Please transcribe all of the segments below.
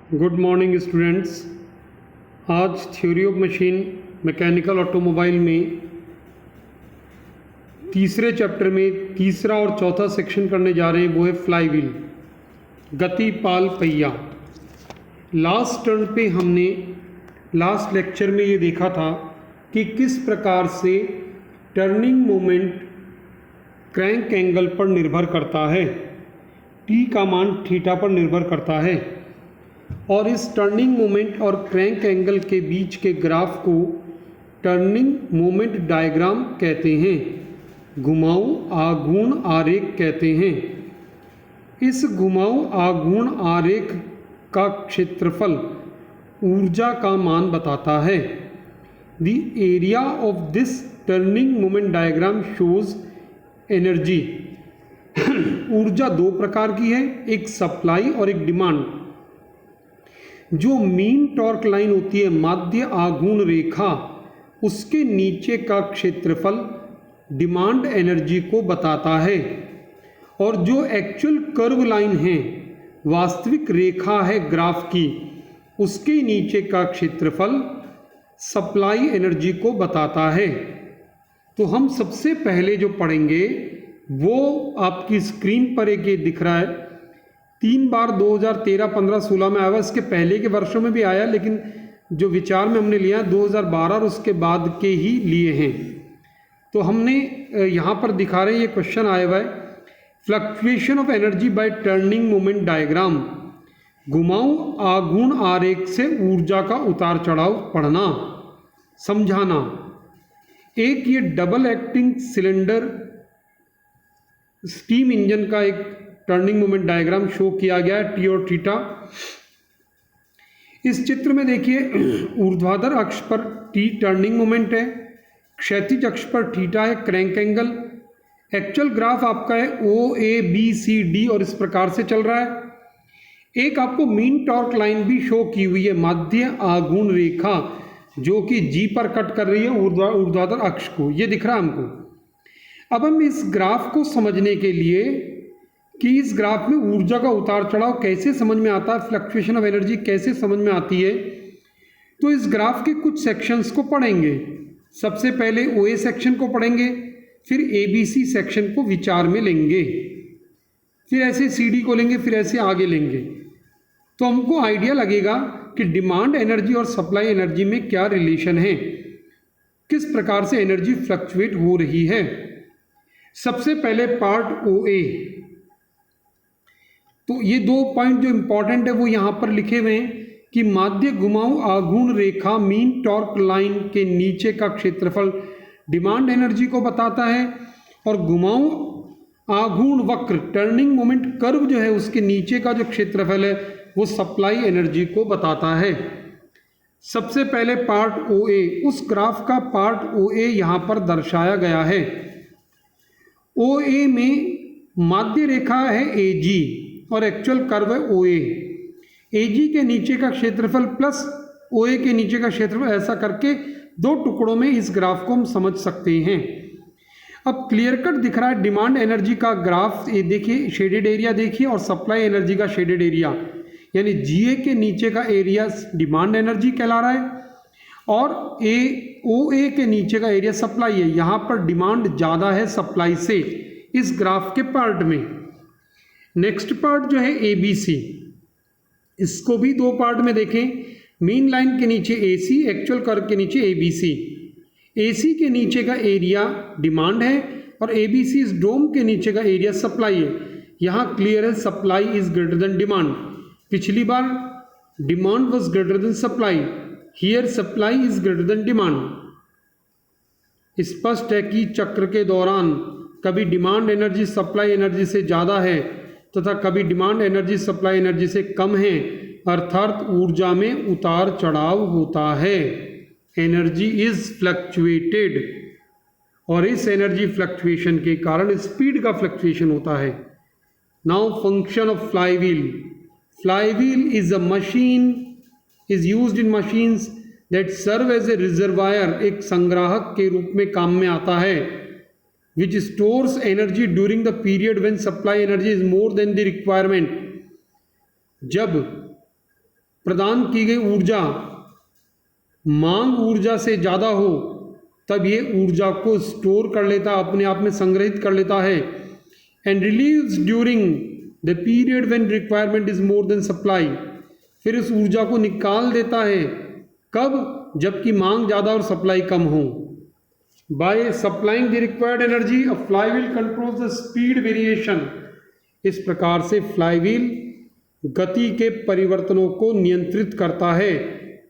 Good morning students. आज theory of machine mechanical automobile में तीसरे चैप्टर में तीसरा और चौथा सेक्शन करने जा रहे हैं, वो है फ्लाई व्हील, गति पाल पहिया। लास्ट टर्न पे हमने लास्ट लेक्चर में ये देखा था कि किस प्रकार से टर्निंग मोमेंट क्रैंक एंगल पर निर्भर करता है, टी का मान थीटा पर निर्भर करता है, और इस टर्निंग मोमेंट और क्रैंक एंगल के बीच के ग्राफ को टर्निंग मोमेंट डायग्राम कहते हैं, घुमाऊ आघूर्ण आरेख कहते हैं। इस घुमाऊ आघूर्ण आरेख का क्षेत्रफल ऊर्जा का मान बताता है। The area of this turning moment diagram shows energy. ऊर्जा दो प्रकार की है, एक सप्लाई और एक डिमांड। जो मीन टॉर्क लाइन होती है, माध्य आघूर्ण रेखा, उसके नीचे का क्षेत्रफल डिमांड एनर्जी को बताता है, और जो एक्चुअल कर्व लाइन है, वास्तविक रेखा है ग्राफ की, उसके नीचे का क्षेत्रफल सप्लाई एनर्जी को बताता है। तो हम सबसे पहले जो पढ़ेंगे वो आपकी स्क्रीन पर एक ये दिख रहा है, 3 बार 2013, 15, 16 में आया हुआ। इसके पहले के वर्षों में भी आया, लेकिन जो विचार में हमने लिया 2012 और उसके बाद के ही लिए हैं। तो हमने यहाँ पर दिखा रहे हैं, ये क्वेश्चन आया हुआ है, fluctuation of energy by turning moment diagram, घुमाऊ आघूर्ण आरेख से ऊर्जा का उतार चढ़ाव पढ़ना, समझाना। एक ये double acting cylinder steam engine का एक टर्निंग मोमेंट डायग्राम शो किया गया है, टी और थीटा। इस चित्र में देखिए, ऊर्ध्वाधर अक्ष पर टी टर्निंग मोमेंट है, क्षैतिज अक्ष पर थीटा है क्रैंक एंगल। एक्चुअल ग्राफ आपका है ओ ए बी सी डी और इस प्रकार से चल रहा है। एक आपको मीन टॉर्क लाइन भी शो की हुई है, माध्य आघूर्ण रेखा, जो कि जी पर कट कर रही है ऊर्ध्वाधर अक्ष को, ये दिख रहा है हमको। अब हम इस ग्राफ को समझने के लिए कि इस ग्राफ में ऊर्जा का उतार चढ़ाव कैसे समझ में आता है, फ्लक्चुएशन ऑफ एनर्जी कैसे समझ में आती है, तो इस ग्राफ के कुछ सेक्शंस को पढ़ेंगे। सबसे पहले ओए सेक्शन को पढ़ेंगे, फिर एबीसी सेक्शन को विचार में लेंगे, फिर ऐसे सीडी को लेंगे, फिर ऐसे आगे लेंगे। तो हमको आइडिया लगेगा कि डिमांड एनर्जी और सप्लाई एनर्जी में क्या रिलेशन है, किस प्रकार से एनर्जी फ्लक्चुएट हो रही है। सबसे पहले पार्ट ओ ए, तो ये 2 पॉइंट जो इंपॉर्टेंट है वो यहाँ पर लिखे हुए हैं कि माध्य घुमाऊ आघूर्ण रेखा मीन टॉर्क लाइन के नीचे का क्षेत्रफल डिमांड एनर्जी को बताता है, और घुमाऊ आघूर्ण वक्र टर्निंग मोमेंट कर्व जो है उसके नीचे का जो क्षेत्रफल है वो सप्लाई एनर्जी को बताता है। सबसे पहले पार्ट ओ ए, उस ग्राफ का पार्ट ओ ए यहाँ पर दर्शाया गया है। ओ ए में माध्य रेखा है ए जी और एक्चुअल कर्व है ओ ए जी के नीचे का क्षेत्रफल प्लस ओ ए के नीचे का क्षेत्रफल, ऐसा करके 2 टुकड़ों में इस ग्राफ को हम समझ सकते हैं। अब क्लियर कट दिख रहा है डिमांड एनर्जी का ग्राफ, ये देखिए शेडेड एरिया देखिए, और सप्लाई एनर्जी का शेडेड एरिया, यानी जीए के नीचे का एरिया डिमांड एनर्जी कहला रहा है, और ओ ए के नीचे का एरिया सप्लाई है। यहाँ पर डिमांड ज़्यादा है सप्लाई से इस ग्राफ के पार्ट में। नेक्स्ट पार्ट जो है ए बी सी, इसको भी 2 पार्ट में देखें। मीन लाइन के नीचे ए सी, एक्चुअल कर्व के नीचे ए बी सी। ए सी के नीचे का एरिया डिमांड है और ए बी सी इस डोम के नीचे का एरिया सप्लाई है। यहाँ क्लियर है supply is greater than demand. पिछली बार demand was greater than supply, here supply is greater than demand. स्पष्ट है कि चक्र के दौरान कभी डिमांड एनर्जी सप्लाई एनर्जी से ज़्यादा है तथा कभी डिमांड एनर्जी सप्लाई एनर्जी से कम है, अर्थात ऊर्जा में उतार चढ़ाव होता है। एनर्जी इज फ्लक्चुएटेड, और इस एनर्जी फ्लक्चुएशन के कारण स्पीड का फ्लक्चुएशन होता है। Now function of flywheel. Flywheel is a machine, is used in machines that serve as a reservoir, एक संग्राहक के रूप में काम में आता है, which stores energy during the period when supply energy is more than the requirement। जब प्रदान की गई ऊर्जा मांग ऊर्जा से ज़्यादा हो तब ये ऊर्जा को स्टोर कर लेता, अपने आप में संग्रहित कर लेता है। And relieves during the period when requirement is more than supply, फिर इस ऊर्जा को निकाल देता है कब, जबकि मांग ज़्यादा और सप्लाई कम हो। By supplying the required energy a flywheel controls the speed variation, इस प्रकार से फ्लाईव्हील गति के परिवर्तनों को नियंत्रित करता है।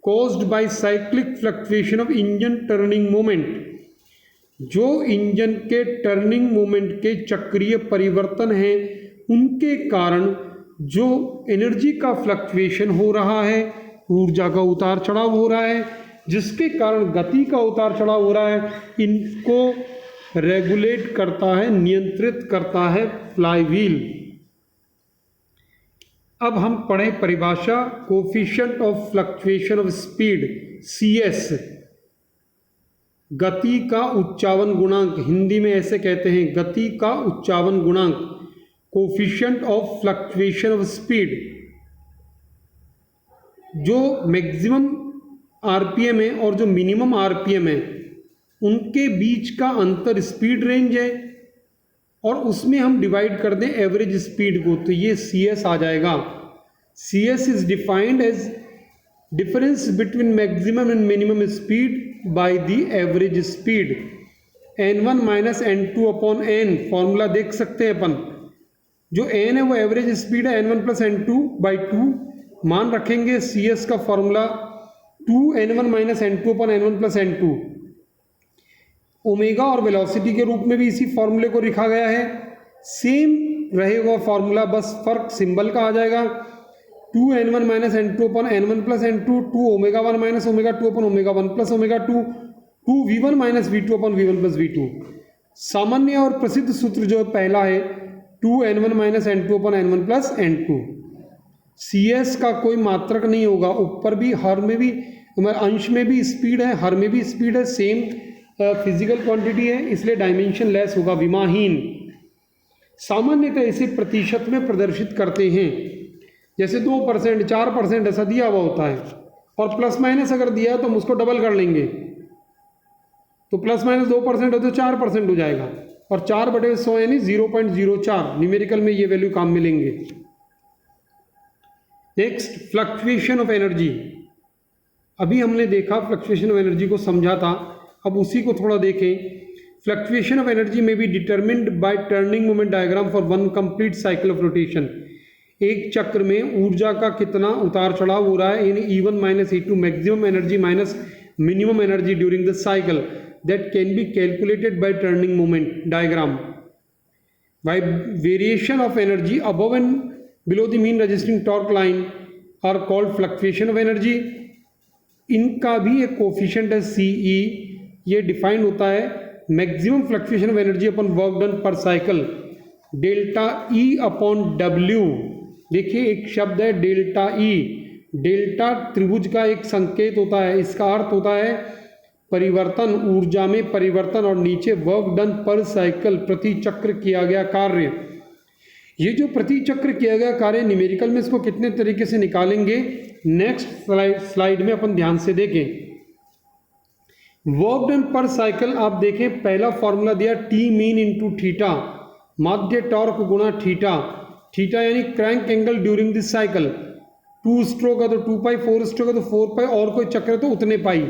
Caused by cyclic fluctuation of engine turning moment, जो इंजन के टर्निंग मोमेंट के चक्रीय परिवर्तन हैं उनके कारण जो एनर्जी का फ्लक्चुएशन हो रहा है, ऊर्जा का उतार चढ़ाव हो रहा है, जिसके कारण गति का उतार चढ़ाव हो रहा है, इनको रेगुलेट करता है, नियंत्रित करता है फ्लाईव्हील। अब हम पढ़ें परिभाषा coefficient of fluctuation of speed, CS, गति का उच्चावन गुणांक, हिंदी में ऐसे कहते हैं गति का उच्चावन गुणांक, coefficient of fluctuation of speed. जो मैक्सिमम आरपीएम है और जो मिनिमम आरपीएम है उनके बीच का अंतर स्पीड रेंज है, और उसमें हम डिवाइड कर दें एवरेज स्पीड को, तो ये CS आ जाएगा। CS is defined age difference between maximum and minimum speed by the average speed. N1 minus N2 upon N, formula देख सकते हैं अपन, जो N है वो एवरेज स्पीड है, N1 प्लस N2 बाई 2 मान रखेंगे। CS का formula 2N1 minus N2 upon N1 plus N2। Omega और वेलोसिटी के रूप में भी इसी फॉर्मूले को लिखा गया है, सेम रहेगा फॉर्मूला, बस फर्क सिंबल का आ जाएगा। 2N1 minus N2 upon N1 plus N2, 2 omega 1 minus omega 2 upon omega 1 plus omega 2, 2 V1 minus V2 upon V1 plus V2। सामान्य और प्रसिद्ध सूत्र जो पहला है 2N1 minus N2 upon N1 plus N2। CS का कोई मात्रक नहीं होगा, ऊपर भी हर में भी अंश में भी स्पीड है, हर में भी स्पीड है, सेम फिजिकल क्वांटिटी है, इसलिए डायमेंशन लेस होगा, विमाहीन। सामान्यतः इसे प्रतिशत में प्रदर्शित करते हैं, जैसे 2%, 4% ऐसा दिया हुआ होता है, और प्लस माइनस अगर दिया है तो हम उसको डबल कर लेंगे, तो प्लस माइनस 2% हो तो 4% हो जाएगा, और 4/100 यानी 0.04 न्यूमेरिकल में ये वैल्यू काम मिलेंगे। Next, fluctuation of energy. अभी हमने देखा फ्लक्चुएशन ऑफ एनर्जी को समझा था, अब उसी को थोड़ा देखें। फ्लक्चुएशन ऑफ एनर्जी में be determined by turning moment diagram for one complete cycle of rotation. एक चक्र में ऊर्जा का कितना उतार चढ़ाव हो रहा है, यानी E1 minus E2, maximum energy minus minimum energy during the cycle, that can be calculated by turning moment diagram. By variation of energy above and below the mean resisting torque line are called fluctuation of energy. इनका भी एक coefficient है CE, ये defined होता है maximum fluctuation of energy upon work done per cycle, delta E upon W। देखिए एक शब्द है डेल्टा E, डेल्टा त्रिभुज का एक संकेत होता है, इसका अर्थ होता है परिवर्तन, ऊर्जा में परिवर्तन, और नीचे वर्क डन पर साइकिल, प्रति चक्र किया गया कार्य। ये जो प्रति चक्र किया गया कार्य न्यूमेरिकल में इसको कितने तरीके से निकालेंगे नेक्स्ट स्लाइड में अपन ध्यान से देखें। वर्क डन पर साइकिल आप देखें, पहला फॉर्मूला दिया T मीन इंटू थीटा, माध्य टॉर्क गुणा थीटा, थीटा यानी crank angle during this cycle. 2 stroke है तो 2 पाई, 4 स्ट्रोक है तो 4 पाई, और कोई चक्र है तो उतने पाई।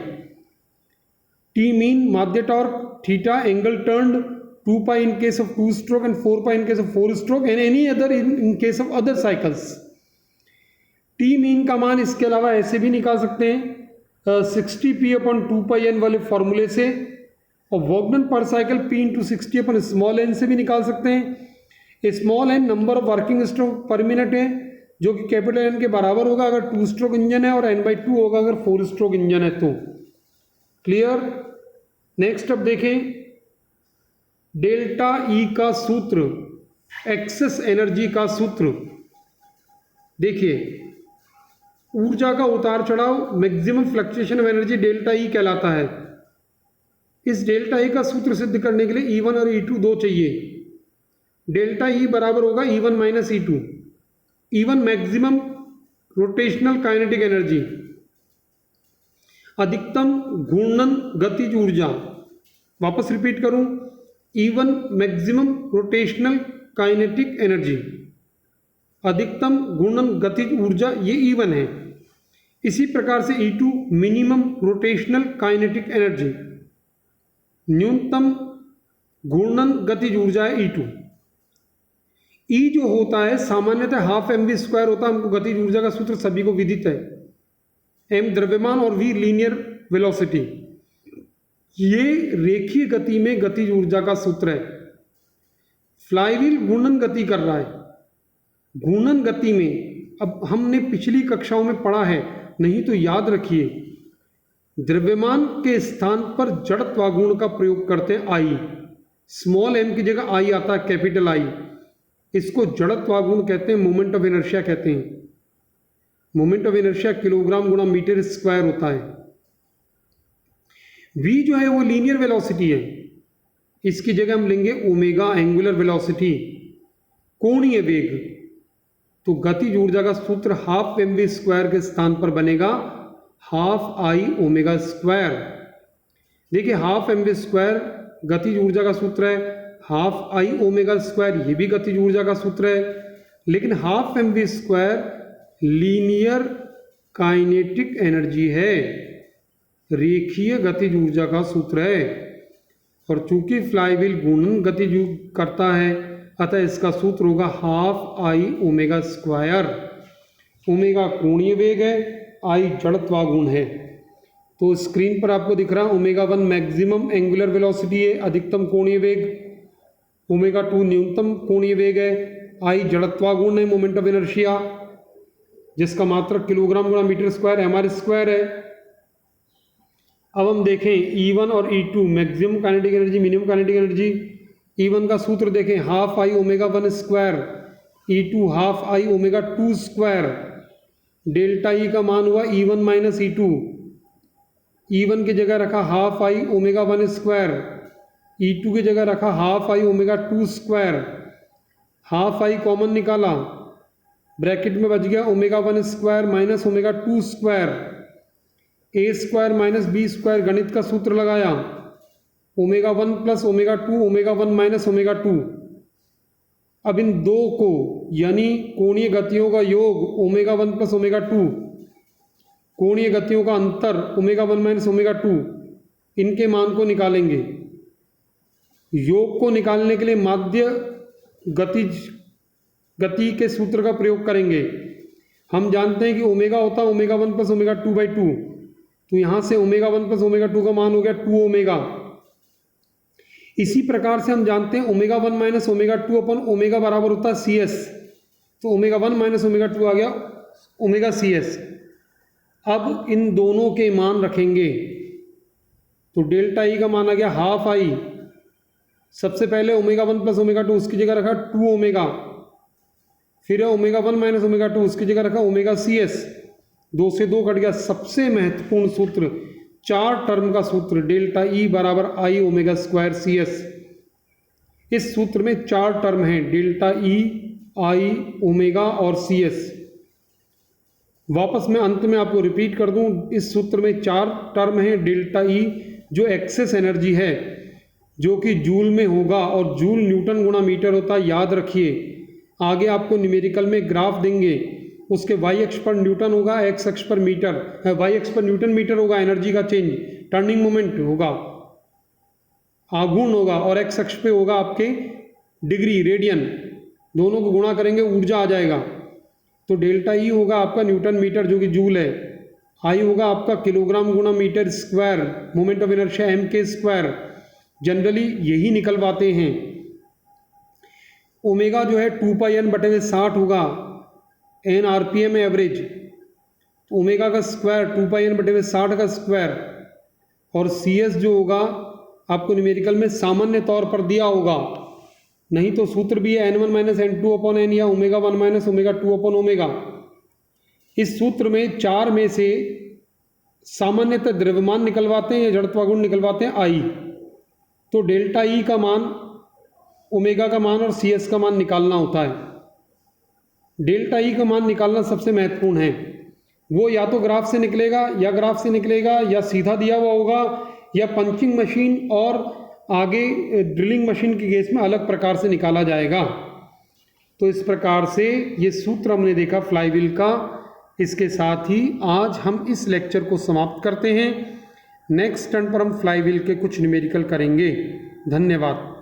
T मीन माध्य torque, theta angle turned, 2 pi in case of 2 stroke and 4 pi in case of 4 stroke and any other in case of other cycles। T mean का मान इसके अलावा ऐसे भी निकाल सकते हैं 60p अपॉन 2 पाई n वाले फॉर्मूले से, और work done per cycle P into 60 upon small n से भी निकाल सकते हैं। Small n number of working stroke पर मिनट है, जो कि कैपिटल N के बराबर होगा अगर 2 स्ट्रोक इंजन है, और n/2 होगा अगर 4 स्ट्रोक इंजन है तो। क्लियर। नेक्स्ट अब देखें डेल्टा E का सूत्र, एक्सेस एनर्जी का सूत्र। देखिए ऊर्जा का उतार चढ़ाव maximum fluctuation of energy delta E कहलाता है। इस डेल्टा E का सूत्र सिद्ध करने के लिए E1 और E2 दो चाहिए। डेल्टा E बराबर होगा E1 minus E2। E1 maximum rotational kinetic energy, अधिकतम घूर्णन गतिज ऊर्जा, वापस रिपीट करूं, E1 maximum rotational kinetic energy, अधिकतम घूर्णन गतिज ऊर्जा ये E1 है। इसी प्रकार से E2 minimum rotational kinetic energy, न्यूनतम घूर्णन गतिज ऊर्जा है E2। E जो होता है सामान्यतः हाफ mv² होता है, हमको गतिज ऊर्जा का सूत्र सभी को विदित है, m द्रव्यमान और v लीनियर वेलोसिटी, ये रेखीय गति में गतिज ऊर्जा का सूत्र है। फ्लाईव्हील घूर्णन गति कर रहा है, घूर्णन गति में अब हमने पिछली कक्षाओं में पढ़ा है, नहीं तो याद रखिए, द्रव्यमान के स्थान पर जड़त्वाघूर्ण का प्रयोग करते हैं I, स्मॉल m की जगह I आता है, कैपिटल I, इसको जड़त्वाघूर्ण कहते हैं, मोमेंट ऑफ इनर्शिया कहते हैं। मोमेंट ऑफ इनर्शिया किलोग्राम गुणा मीटर स्क्वायर होता है। v जो है वो लीनियर वेलोसिटी है, इसकी जगह हम लेंगे ओमेगा, एंगुलर वेलोसिटी, कोणीय वेग। तो गतिज ऊर्जा का सूत्र हाफ mv² के स्थान पर बनेगा हाफ I ओमेगा स्क्वायर। देखिए हाफ mv² गतिज ऊर्जा का सूत्र है, हाफ I ओमेगा स्क्वायर ये भी गतिज ऊर्जा का सूत्र है, लेकिन half mv² linear kinetic energy है, रेखीय गतिज ऊर्जा का सूत्र है। और चूंकि फ्लाईव्हील घूर्णन गतिज करता है, अतः इसका सूत्र होगा half I omega square. Omega कोणीय वेग है, I जड़त्वाघूर्ण है। तो स्क्रीन पर आपको दिख रहा है ω1 मैक्सिमम एंगुलर वेलोसिटी है, अधिकतम कोणीय वेग, ω2 न्यूनतम कोणीय वेग है, I जड़त्वाघूर्ण है, मोमेंट ऑफ इनर्शिया, जिसका मात्रक किलोग्राम गुणा मीटर स्क्वायर mr² है। अब हम देखें E1 और E2 maximum kinetic energy, minimum kinetic energy. E1 का सूत्र देखें half I ω1², E2 half I ω2²। Delta E का मान हुआ E1 माइनस E2, E1 की जगह रखा हाफ I ω1², E2 की जगह रखा half I ω2², half I common निकाला, ब्रैकेट में बच गया ω1² माइनस ω2², a² माइनस b² गणित का सूत्र लगाया, ω1 प्लस ω2, ω1 माइनस ω2। अब इन दो को यानी कोणीय गतियों का योग ω1 प्लस ω2, कोणीय गतियों का अंतर ω1 माइनस ω2, इनके मान को निकालेंगे। योग को निकालने के लिए माध्य गति के सूत्र का प्रयोग करेंगे। हम जानते हैं कि ओमेगा होता है ω1 प्लस ω2/2, तो यहाँ से ω1 प्लस ω2 का मान हो गया 2ω। इसी प्रकार से हम जानते हैं ω1 माइनस ω2 अपन ओमेगा बराबर होता है CS, तो ω1 माइनस ω2 आ गया ωCS। अब इन दोनों के मान रखेंगे, तो डेल्टा E का मान आ गया हाफ I, सबसे पहले ω1 प्लस ω2 उसकी जगह रखा 2ω, फिर है ω1 माइनस ω2 उसकी जगह रखा ωCS, 2 से 2 कट गया। सबसे महत्वपूर्ण सूत्र, 4 टर्म का सूत्र, डेल्टा E बराबर I ω² CS। इस सूत्र में 4 टर्म हैं, डेल्टा E, I, ओमेगा और CS। वापस मैं अंत में आपको रिपीट कर दूं, इस सूत्र में 4 टर्म हैं, डेल्टा E जो एक्सेस एनर्जी है, जो कि जूल में होगा, और जूल न्यूटन गुणा मीटर होता है, याद रखिए। आगे आपको न्यूमेरिकल में ग्राफ देंगे, उसके वाई अक्ष पर न्यूटन होगा, एक्स अक्ष पर मीटर, वाई अक्ष पर न्यूटन मीटर होगा, एनर्जी का चेंज, टर्निंग मोमेंट होगा, आघूर्ण होगा, और एक्स अक्ष पे होगा आपके डिग्री, रेडियन, दोनों को गुणा करेंगे ऊर्जा आ जाएगा। तो डेल्टा ई होगा आपका न्यूटन मीटर जो कि जूल है, आई होगा आपका किलोग्राम गुणा metre square, moment of inertia m²। Generally यही निकलवाते हैं। ओमेगा जो है 2πn/60 होगा, n RPM एवरेज, तो ओमेगा का स्क्वायर 2πn/60 का स्क्वायर, और CS जो होगा आपको न्यूमेरिकल में सामान्य तौर पर दिया होगा, नहीं तो सूत्र भी है n1 माइनस n2/n या ω1 माइनस ω2/ω। इस सूत्र में 4 में से सामान्यतः द्रव्यमान निकलवाते हैं या जड़त्वाघूर्ण निकलवाते हैं I। तो डेल्टा E का मान, ओमेगा का मान और CS का मान निकालना होता है। डेल्टा E का मान निकालना सबसे महत्वपूर्ण है। वो या तो ग्राफ से निकलेगा या ग्राफ से निकलेगा या सीधा दिया हुआ होगा या पंचिंग मशीन और आगे ड्रिलिंग मशीन की केस में अलग प्रकार से निकाला जाएगा। तो इस प्रकार से ये सूत्र हमने देखा फ्लाईव्हील का। इसके साथ ही आज हम इस लेक्चर को समाप्त करते हैं। नेक्स्ट टर्न पर हम फ्लाईव्हील के कुछ न्यूमेरिकल करेंगे। धन्यवाद।